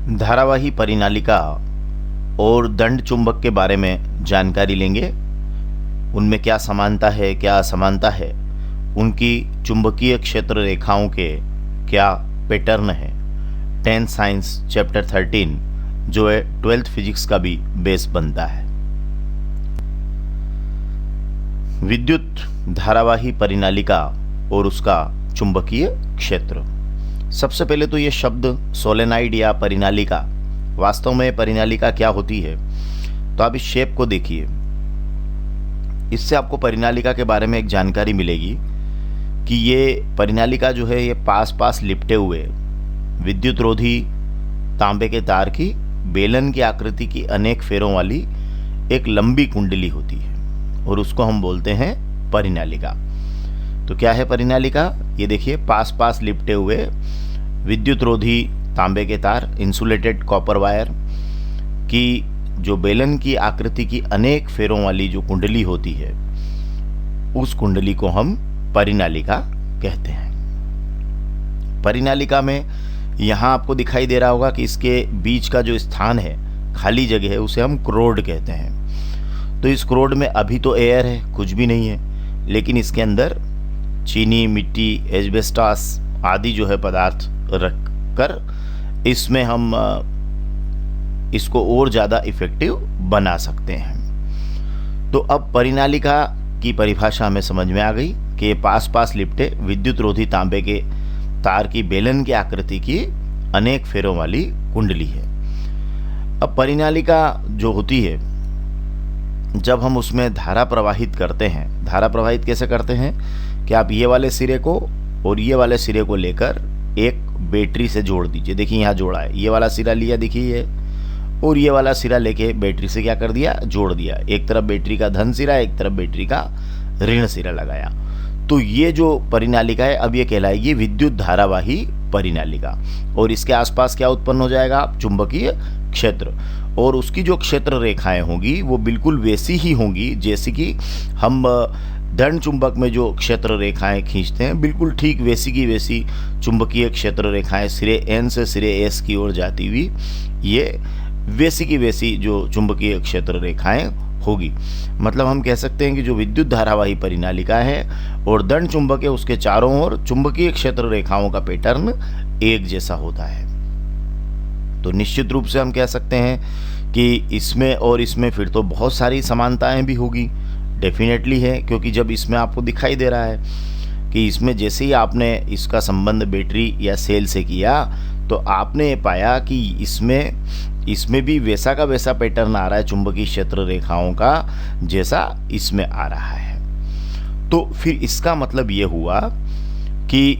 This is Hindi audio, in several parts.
धारावाही परिनालिका और दंड चुंबक के बारे में जानकारी लेंगे। उनमें क्या समानता है, क्या असमानता है, उनकी चुंबकीय क्षेत्र रेखाओं के क्या पैटर्न है। 10th साइंस चैप्टर 13 जो है 12th फिजिक्स का भी बेस बनता है। विद्युत धारावाही परिनालिका और उसका चुंबकीय क्षेत्र। सबसे पहले तो ये शब्द सोलेनाइड या परिनालिका, वास्तव में परिनालिका क्या होती है, तो आप इस शेप को देखिए। इससे आपको परिनालिका के बारे में एक जानकारी मिलेगी कि ये परिनालिका जो है ये पास पास लिपटे हुए विद्युत रोधी तांबे के तार की बेलन की आकृति की अनेक फेरों वाली एक लंबी कुंडली होती है और उसको हम बोलते हैं परिनालिका। तो क्या है परिनालिका? ये देखिए, पास पास लिपटे हुए विद्युत रोधी तांबे के तार, इंसुलेटेड कॉपर वायर की जो बेलन की आकृति की अनेक फेरों वाली जो कुंडली होती है, उस कुंडली को हम परिनालिका कहते हैं। परिनालिका में यहाँ आपको दिखाई दे रहा होगा कि इसके बीच का जो स्थान है, खाली जगह है, उसे हम क्रोड कहते हैं। तो इस क्रोड में अभी तो एयर है, कुछ भी नहीं है, लेकिन इसके अंदर चीनी, मिट्टी, एस्बेस्टॉस आदि जो है पदार्थ रख कर इसमें हम इसको और ज़्यादा इफेक्टिव बना सकते हैं। तो अब परिनालिका की परिभाषा हमें समझ में आ गई कि ये पास पास लिपटे विद्युत रोधी तांबे के तार की बेलन की आकृति की अनेक फेरों वाली कुंडली है। अब परिनालिका जो होती है, जब हम उसमें धारा प्रवाहित करते हैं, धारा प्रवाहित कैसे करते हैं कि आप ये वाले सिरे को और ये वाले सिरे को लेकर एक बैटरी से जोड़ दीजिए। देखिए यहाँ जोड़ा है, ये वाला सिरा लिया, देखिए ये, और ये वाला सिरा लेके बैटरी से क्या कर दिया, जोड़ दिया। एक तरफ बैटरी का धन सिरा, एक तरफ बैटरी का ऋण सिरा लगाया। तो ये जो परिनालिका है, अब ये कहलाएगी विद्युत धारावाही परिनालिका। और इसके आसपास क्या उत्पन्न हो जाएगा, चुंबकीय क्षेत्र। और उसकी जो क्षेत्र रेखाएं होंगी वो बिल्कुल वैसी ही होंगी जैसे कि हम दंड चुंबक में जो क्षेत्र रेखाएं खींचते हैं, बिल्कुल ठीक वैसी की वैसी चुंबकीय क्षेत्र रेखाएं सिरे N से सिरे S की ओर जाती हुई ये वैसी की वैसी जो चुंबकीय क्षेत्र रेखाएं होगी। मतलब हम कह सकते हैं कि जो विद्युत धारावाही परिनालिका है और दंड चुंबक है, उसके चारों ओर चुंबकीय क्षेत्र रेखाओं का पैटर्न एक जैसा होता है। तो निश्चित रूप से हम कह सकते हैं कि इसमें और इसमें फिर तो बहुत सारी समानताएं भी होगी, डेफिनेटली है, क्योंकि जब इसमें आपको दिखाई दे रहा है कि इसमें जैसे ही आपने इसका संबंध बैटरी या सेल से किया तो आपने पाया कि इसमें भी वैसा का वैसा पैटर्न आ रहा है चुंबकीय क्षेत्र रेखाओं का जैसा इसमें आ रहा है। तो फिर इसका मतलब ये हुआ कि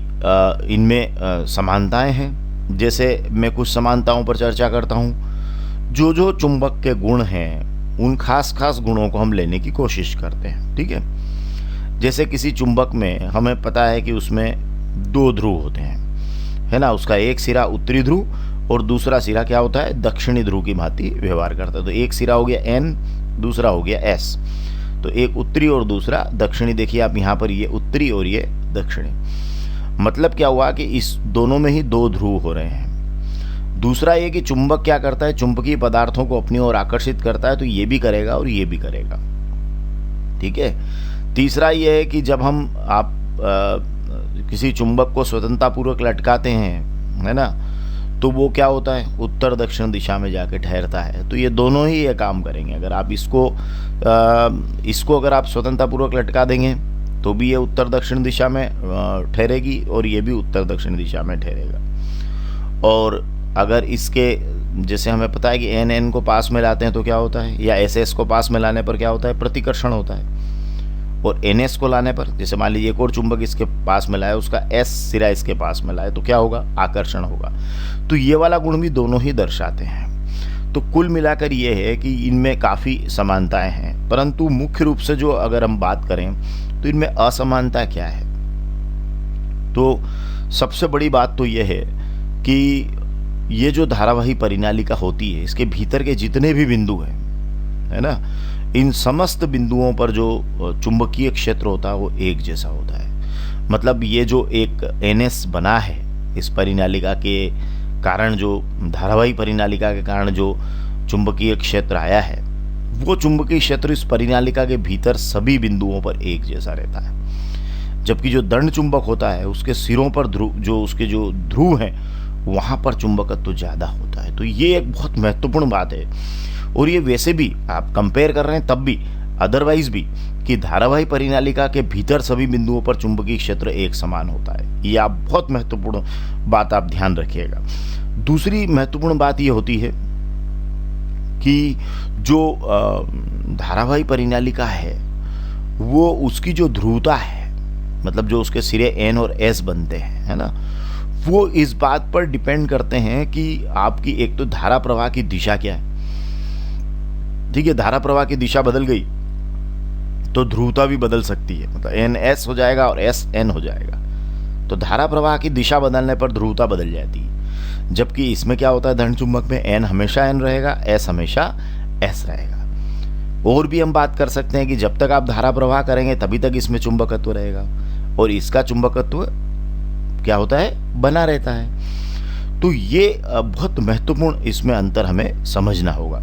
इनमें समानताएं हैं। जैसे मैं कुछ समानताओं पर चर्चा करता हूँ। जो जो चुंबक के गुण हैं उन खास खास गुणों को हम लेने की कोशिश करते हैं, ठीक है। जैसे किसी चुंबक में हमें पता है कि उसमें दो ध्रुव होते हैं, है ना। उसका एक सिरा उत्तरी ध्रुव और दूसरा सिरा क्या होता है, दक्षिणी ध्रुव की भांति व्यवहार करता है। तो एक सिरा हो गया N, दूसरा हो गया S। तो एक उत्तरी और दूसरा दक्षिणी। देखिए आप यहाँ पर, ये उत्तरी और ये दक्षिणी। मतलब क्या हुआ कि इस दोनों में ही दो ध्रुव हो रहे हैं। दूसरा ये कि चुंबक क्या करता है, चुंबकीय पदार्थों को अपनी ओर आकर्षित करता है, तो ये भी करेगा और ये भी करेगा, ठीक है। तीसरा ये है कि जब हम किसी चुंबक को स्वतंत्रतापूर्वक लटकाते हैं, है ना, तो वो क्या होता है, उत्तर दक्षिण दिशा में जाके ठहरता है। तो ये दोनों ही ये काम करेंगे। अगर आप इसको अगर आप स्वतंत्रतापूर्वक लटका देंगे तो भी ये उत्तर दक्षिण दिशा में ठहरेगी और ये भी उत्तर दक्षिण दिशा में ठहरेगा। और अगर इसके, जैसे हमें पता है कि N को पास में लाते हैं तो क्या होता है, या SS को पास में लाने पर क्या होता है, प्रतिकर्षण होता है। और NS को लाने पर, जैसे मान लीजिए एक और चुंबक इसके पास में लाए, उसका S सिरा इसके पास में लाए, तो क्या होगा, आकर्षण होगा। तो ये वाला गुण भी दोनों ही दर्शाते हैं। तो कुल मिलाकर ये है कि इनमें काफ़ी समानताएं हैं, परंतु मुख्य रूप से जो अगर हम बात करें तो इनमें असमानता क्या है। तो सबसे बड़ी बात तो ये है कि ये जो धारावाही परिनालिका होती है, इसके भीतर के जितने भी बिंदु हैं, है ना, इन समस्त बिंदुओं पर जो चुंबकीय क्षेत्र होता है वो एक जैसा होता है। मतलब ये जो एक NS बना है इस परिनालिका के कारण, जो धारावाही परिनालिका के कारण जो चुंबकीय क्षेत्र आया है, वो चुंबकीय क्षेत्र इस परिनालिका के भीतर सभी बिंदुओं पर एक जैसा रहता है। जबकि जो दंड चुंबक होता है उसके सिरों पर उसके जो ध्रुव हैं वहाँ पर चुंबकत्व तो ज़्यादा होता है। तो ये एक बहुत महत्वपूर्ण बात है। और ये वैसे भी आप कंपेयर कर रहे हैं तब भी, अदरवाइज भी, कि धारावाही परिनालिका के भीतर सभी बिंदुओं पर चुंबकीय क्षेत्र एक समान होता है। ये आप बहुत महत्वपूर्ण बात आप ध्यान रखिएगा। दूसरी महत्वपूर्ण बात ये होती है कि जो धारावाही परिनालिका है वो उसकी जो ध्रुवता है, मतलब जो उसके सिरे एन और एस बनते हैं, है ना, वो इस बात पर डिपेंड करते हैं कि आपकी एक तो धारा प्रवाह की दिशा क्या है। ठीक है, धारा प्रवाह की दिशा बदल गई तो ध्रुवता भी बदल सकती है, मतलब एन एस हो जाएगा और एस एन हो जाएगा। तो धारा प्रवाह की दिशा बदलने पर ध्रुवता बदल जाती है। जबकि इसमें क्या होता है, धन चुंबक में एन हमेशा एन रहेगा, एस हमेशा एस रहेगा। और भी हम बात कर सकते हैं कि जब तक आप धारा प्रवाह करेंगे तभी तक इसमें चुंबकत्व रहेगा और इसका चुंबकत्व क्या होता है, बना रहता है। तो ये बहुत महत्वपूर्ण इसमें अंतर हमें समझना होगा।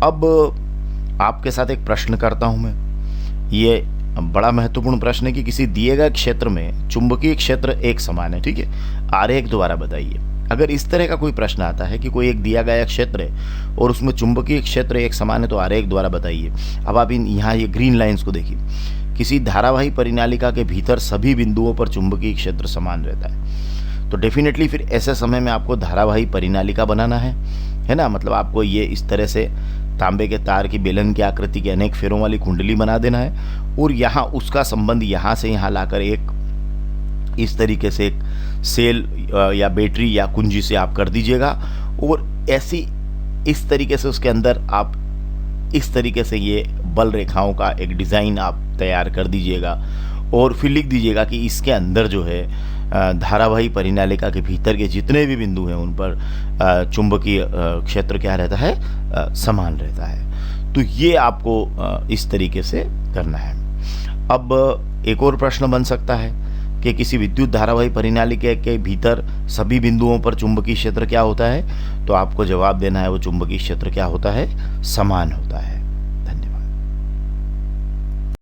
अब आपके साथ एक प्रश्न करता हूं मैं, ये बड़ा महत्वपूर्ण प्रश्न है कि किसी दिए गए क्षेत्र में चुंबकीय क्षेत्र एक समान है। ठीक है, आरेख द्वारा बताइए। अगर इस तरह का कोई प्रश्न आता है कि कोई एक दिया गया क्षेत्र है और उसमें चुंबकीय क्षेत्र एक समान है तो आरेख द्वारा बताइए। अब आप यहाँ ये ग्रीन लाइंस को देखिए। किसी धारावाही परिनालिका के भीतर सभी बिंदुओं पर चुंबकीय क्षेत्र समान रहता है। तो डेफिनेटली फिर ऐसे समय में आपको धारावाही परिनालिका बनाना है ना। मतलब आपको ये इस तरह से तांबे के तार की बेलन की आकृति की अनेक फेरों वाली कुंडली बना देना है और यहाँ उसका संबंध यहाँ से यहाँ लाकर एक इस तरीके से एक सेल या बैटरी या कुंजी से आप कर दीजिएगा और ऐसी इस तरीके से उसके अंदर आप इस तरीके से ये बल रेखाओं का एक डिज़ाइन आप तैयार कर दीजिएगा और फिर लिख दीजिएगा कि इसके अंदर जो है धारावाही परिनालिका के भीतर के जितने भी बिंदु हैं उन पर चुंबकीय क्षेत्र क्या रहता है, समान रहता है। तो ये आपको इस तरीके से करना है। अब एक और प्रश्न बन सकता है कि किसी विद्युत धारावाही परिनालिका के भीतर सभी बिंदुओं पर चुंबकीय क्षेत्र क्या होता है, तो आपको जवाब देना है वो चुंबकीय क्षेत्र क्या होता है, समान होता है।